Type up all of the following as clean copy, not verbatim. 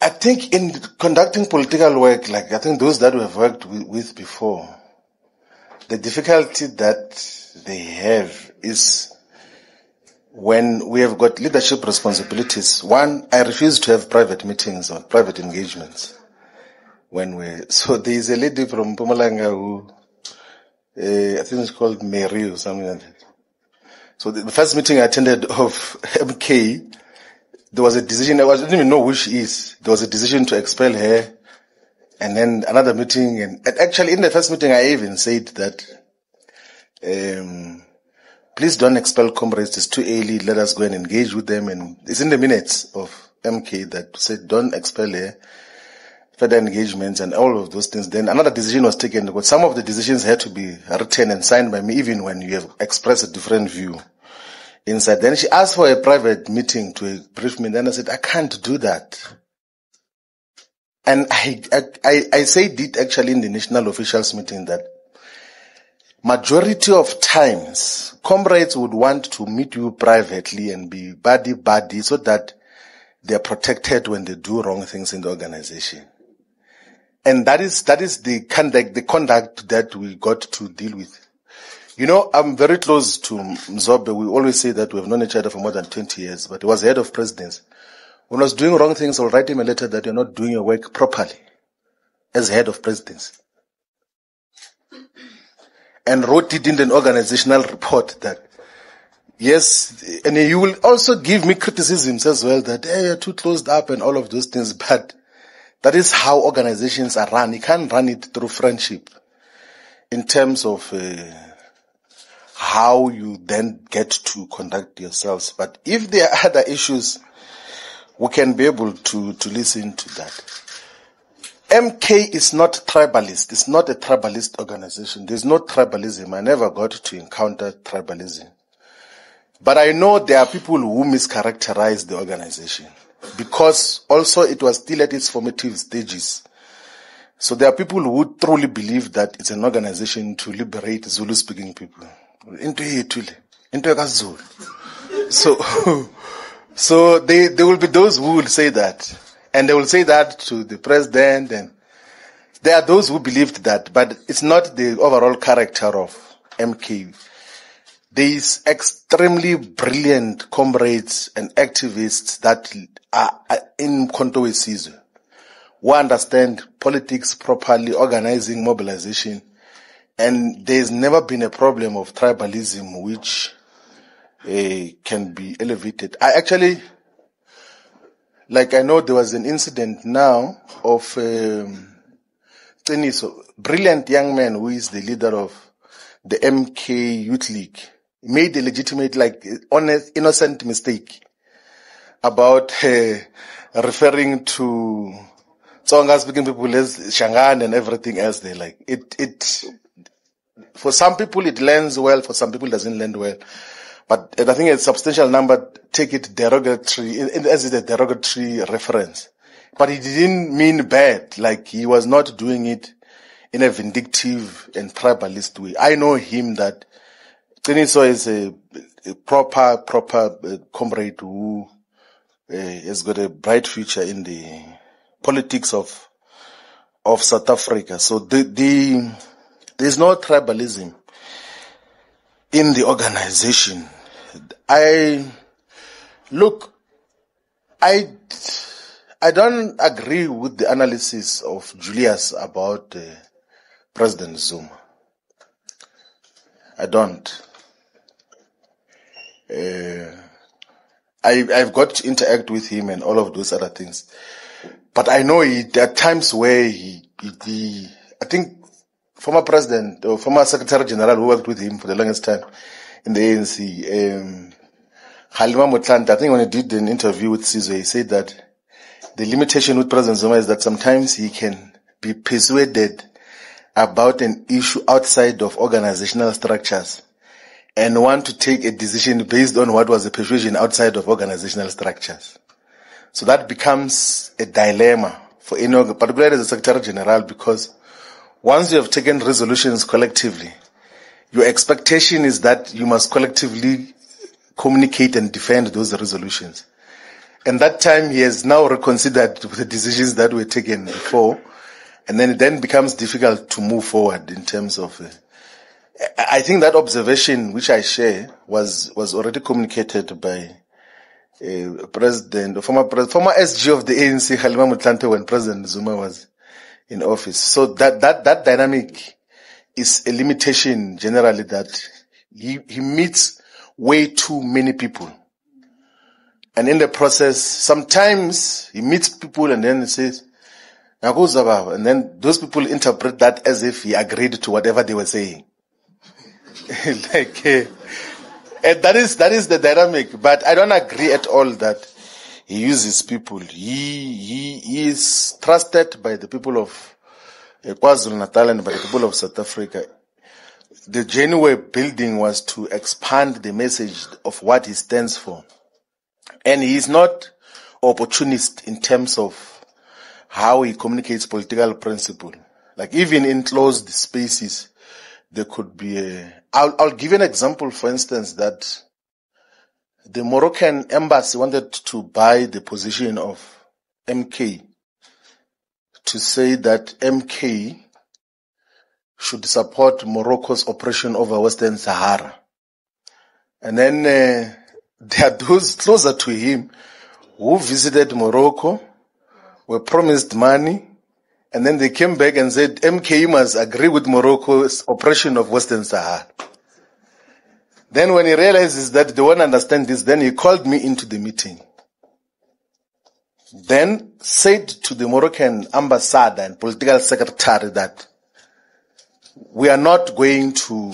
I think in conducting political work, like I think those that we have worked with before, the difficulty that they have is when we have got leadership responsibilities. One, I refuse to have private meetings or private engagements. So there is a lady from Mpumalanga who, I think it's called Mary or something like that. So the first meeting I attended of MK, there was a decision, I didn't even know who she is. There was a decision to expel her. And then another meeting, and actually in the first meeting I even said that, please don't expel comrades, it's too early, let us go and engage with them. And it's in the minutes of MK that said don't expel her, further engagements and all of those things. Then another decision was taken, but some of the decisions had to be written and signed by me even when you have expressed a different view inside. Then she asked for a private meeting to brief me, then I said, I can't do that. And I said it actually in the national officials meeting that majority of times comrades would want to meet you privately and be buddy so that they are protected when they do wrong things in the organization. And that is the conduct that we got to deal with. You know, I'm very close to Mzobe. We always say that we have known each other for more than 20 years, but he was head of presidency. When I was doing wrong things, I'll write him a letter that you're not doing your work properly as head of presidency. And wrote it in an organizational report that, yes, and he will also give me criticisms as well that, hey, you're too closed up and all of those things, but that is how organizations are run. You can't run it through friendship in terms of how you then get to conduct yourselves. But if there are other issues, we can be able to listen to that. MK is not tribalist. It's not a tribalist organization. There's no tribalism. I never got to encounter tribalism. But I know there are people who mischaracterize the organization because also it was still at its formative stages. So there are people who truly believe that it's an organization to liberate Zulu-speaking people. So there will be those who will say that. And they will say that to the president. And there are those who believed that. But it's not the overall character of MK. There is extremely brilliant comrades and activists that are in Kontowe Sizwe, who understand politics properly, organizing, mobilization. And there's never been a problem of tribalism which can be elevated. I know there was an incident now of Teniso, brilliant young man who is the leader of the MK Youth League, made a legitimate, honest, innocent mistake about referring to Tsonga speaking people as Shangan and everything else. They like it. For some people it lands well, for some people it doesn't land well. But I think a substantial number take it derogatory, as a derogatory reference. But he didn't mean bad, like he was not doing it in a vindictive and tribalist way. I know him that Teniso is a proper comrade who has got a bright future in the politics of South Africa. So there's no tribalism in the organization. I don't agree with the analysis of Julius about President Zuma. I don't. I've got to interact with him and all of those other things. But I know there are times where he I think former president or former secretary general who worked with him for the longest time in the ANC, Halima Motlanthe, I think when he did an interview with Sizwe, he said that the limitation with President Zuma is that sometimes he can be persuaded about an issue outside of organizational structures and want to take a decision based on what was the persuasion outside of organizational structures. So that becomes a dilemma for any, particularly as a Secretary General, because once you have taken resolutions collectively, your expectation is that you must collectively communicate and defend those resolutions. And that time he has now reconsidered the decisions that were taken before. And then it then becomes difficult to move forward in terms of, I think that observation which I share was already communicated by former SG of the ANC, Kgalema Motlanthe, when President Zuma was in office. So that dynamic is a limitation generally, that he meets way too many people. And in the process, sometimes he meets people and then he says, and then those people interpret that as if he agreed to whatever they were saying. And that is the dynamic. But I don't agree at all that he uses people. He is trusted by the people of KwaZulu-Natal and by the people of South Africa. The journey we're building was to expand the message of what he stands for. And he is not opportunist in terms of how he communicates political principle. Like even in closed spaces, there could be I'll give an example, for instance, that the Moroccan embassy wanted to buy the position of MK to say that MK should support Morocco's oppression over Western Sahara. And then there are those closer to him who visited Morocco, were promised money, and then they came back and said MK must agree with Morocco's oppression of Western Sahara. Then when he realizes that they won't understand this, then he called me into the meeting. Then said to the Moroccan ambassador and political secretary that we are not going to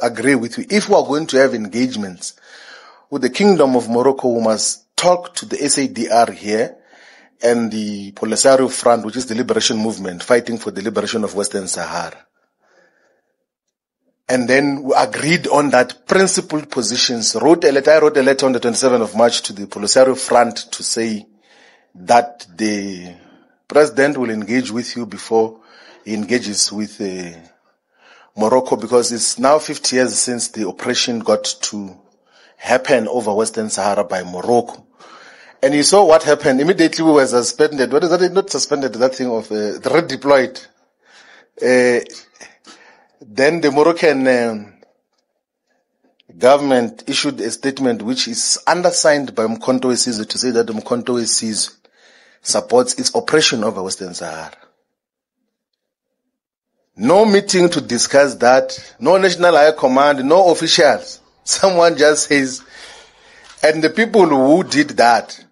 agree with you. If we are going to have engagements with the Kingdom of Morocco, we must talk to the SADR here and the Polisario Front, which is the liberation movement fighting for the liberation of Western Sahara. And then we agreed on that principled positions. I wrote a letter on the 27th of March to the Polisario Front to say that the president will engage with you before he engages with Morocco, because it's now 50 years since the oppression got to happen over Western Sahara by Morocco. And you saw what happened. Immediately we were suspended. What is that? Not suspended, that thing of redeployed. Then the Moroccan government issued a statement which is undersigned by Mkhonto we Sizwe to say that Mkhonto we Sizwe supports its oppression over Western Sahara. No meeting to discuss that, no national high command, no officials. Someone just says, and the people who did that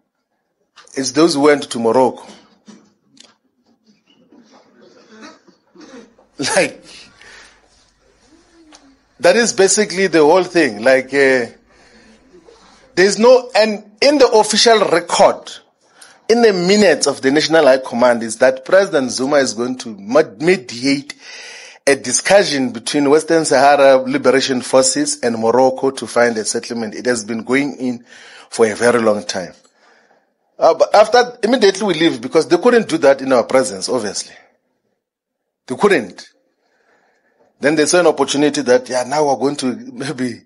is those who went to Morocco. Like, that is basically the whole thing. Like, there's no, and in the official record, in the minutes of the National High Command, is that President Zuma is going to mediate a discussion between Western Sahara Liberation Forces and Morocco to find a settlement. It has been going in for a very long time. But after, immediately we leave, because they couldn't do that in our presence, obviously. They couldn't. Then they saw an opportunity that, now we're going to maybe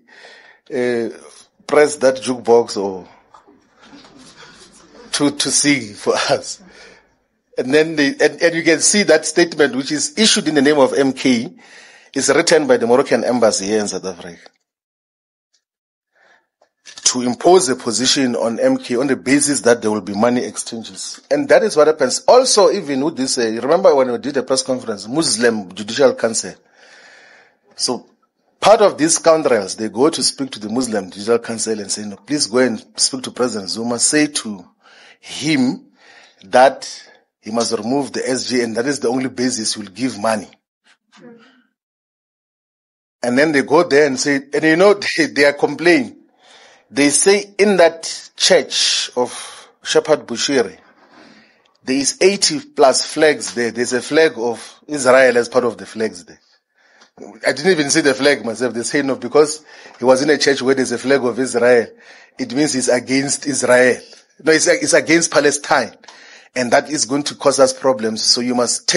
press that jukebox or to sing for us. And then and you can see that statement, which is issued in the name of MK, is written by the Moroccan embassy here in South Africa, to impose a position on MK on the basis that there will be money exchanges. And that is what happens. Also, even with this, you remember when we did a press conference, Muslim Judicial Council. So part of these scoundrels, they go to speak to the Muslim Judicial Council and say, no, please go and speak to President Zuma, say to him that he must remove the SG, and that is the only basis he will give money. And then they go there and say, and they are complaining. They say in that church of Shepherd Bushiri, there is 80 plus flags there. There's a flag of Israel as part of the flags there. I didn't even see the flag myself. They say no, because he was in a church where there's a flag of Israel. It means he's against Israel. No, it's against Palestine. And that is going to cause us problems. So you must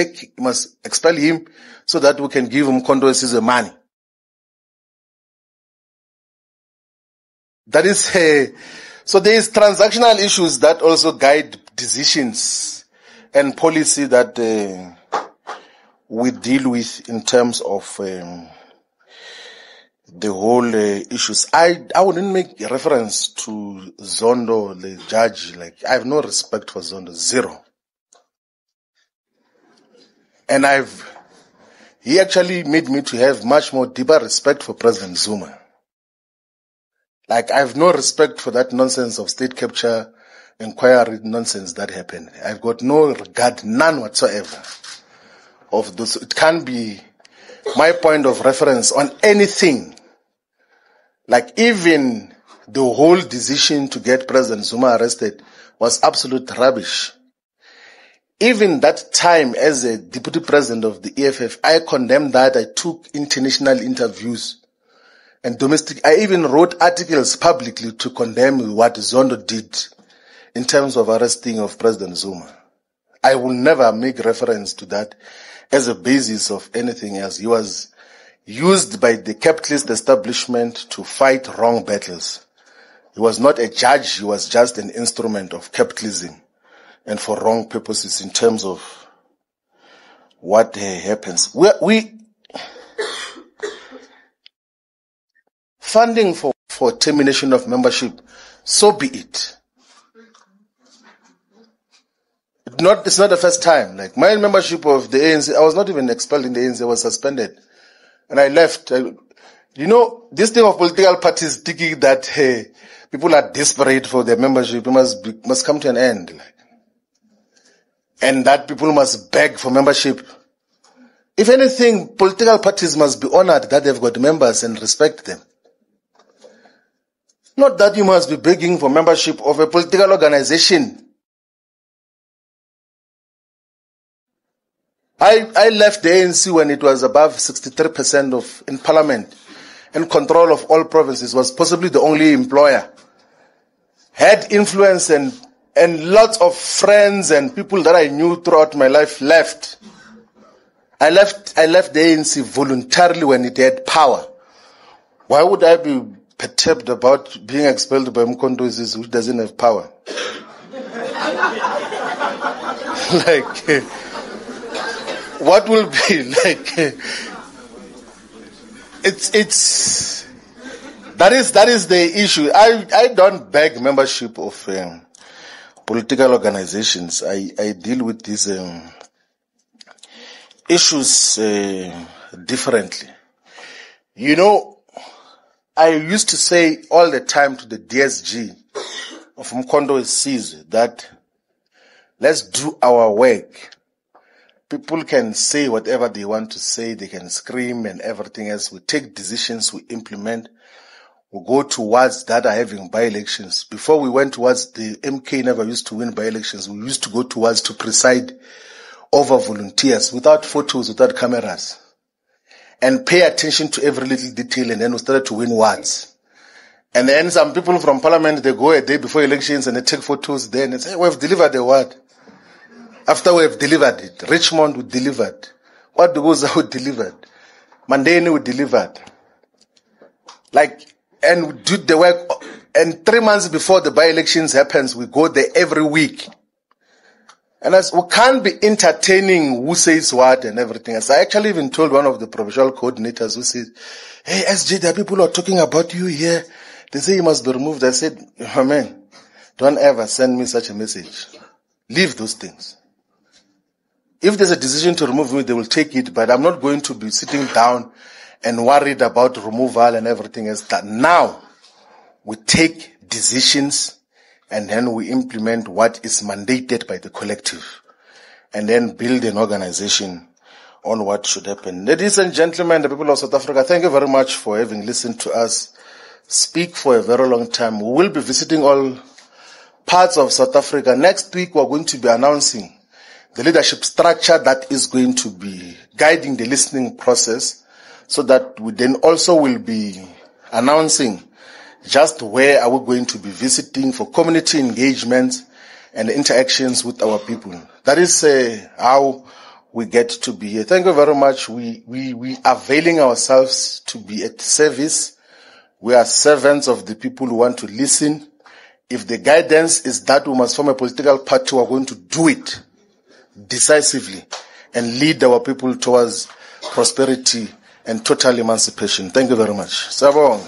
expel him so that we can give him condolences of money. That is So there is transactional issues that also guide decisions and policy that we deal with in terms of the whole issues. I wouldn't make reference to Zondo, the judge. Like, I have no respect for Zondo, zero. And he actually made me to have much more deeper respect for President Zuma. Like, I have no respect for that nonsense of state capture inquiry nonsense that happened. I've got no regard, none whatsoever, of those. It can't be my point of reference on anything. Like, even the whole decision to get President Zuma arrested was absolute rubbish. Even that time as a deputy president of the EFF, I condemned that. I took international interviews and domestic. I even wrote articles publicly to condemn what Zondo did in terms of arresting of President Zuma. I will never make reference to that as a basis of anything else. He was used by the capitalist establishment to fight wrong battles. He was not a judge. He was just an instrument of capitalism and for wrong purposes in terms of what happens. Funding for termination of membership, so be it. It's not the first time. Like, my membership of the ANC, I was not even expelled in the ANC, I was suspended. And I left. This thing of political parties thinking that people are desperate for their membership, it must come to an end. Like, and that people must beg for membership. If anything, political parties must be honored that they've got members and respect them. Not that you must be begging for membership of a political organization. I left the ANC when it was above 63% in parliament and control of all provinces, was possibly the only employer. Had influence and lots of friends and people that I knew throughout my life left. I left the ANC voluntarily when it had power. Why would I be perturbed about being expelled by Mkondo which doesn't have power? Like, what will be like? That is the issue. I don't beg membership of political organizations. I deal with these issues differently. I used to say all the time to the DSG of Mkondo Sizwe that let's do our work. People can say whatever they want to say, they can scream and everything else. We take decisions, we implement, we go towards that are having by-elections. Before we went towards, the MK never used to win by-elections. We used to go towards to preside over volunteers, without photos, without cameras, and pay attention to every little detail, and then we started to win wards. And then some people from parliament, they go a day before elections and they take photos there and they say, we've delivered the ward. After we have delivered it, Richmond we delivered. What goes out delivered? Mandeni we delivered. And we do the work. And 3 months before the by-elections happens, we go there every week. And as we can't be entertaining who says what and everything else. I actually even told one of the provincial coordinators who said, hey, SJ, there are people who are talking about you here. They say you must be removed. I said, oh, man, don't ever send me such a message. Leave those things. If there's a decision to remove me, they will take it, but I'm not going to be sitting down and worried about removal and everything else. That now we take decisions and then we implement what is mandated by the collective and then build an organization on what should happen. Ladies and gentlemen, the people of South Africa, thank you very much for having listened to us speak for a very long time. We will be visiting all parts of South Africa. Next week, we're going to be announcing the leadership structure that is going to be guiding the listening process, so that we then also will be announcing just where are we going to be visiting for community engagement and interactions with our people. That is how we get to be here. Thank you very much. We are availing ourselves to be at service. We are servants of the people who want to listen If the guidance is that we must form a political party, we are going to do it decisively and lead our people towards prosperity and total emancipation. Thank you very much. Sabong.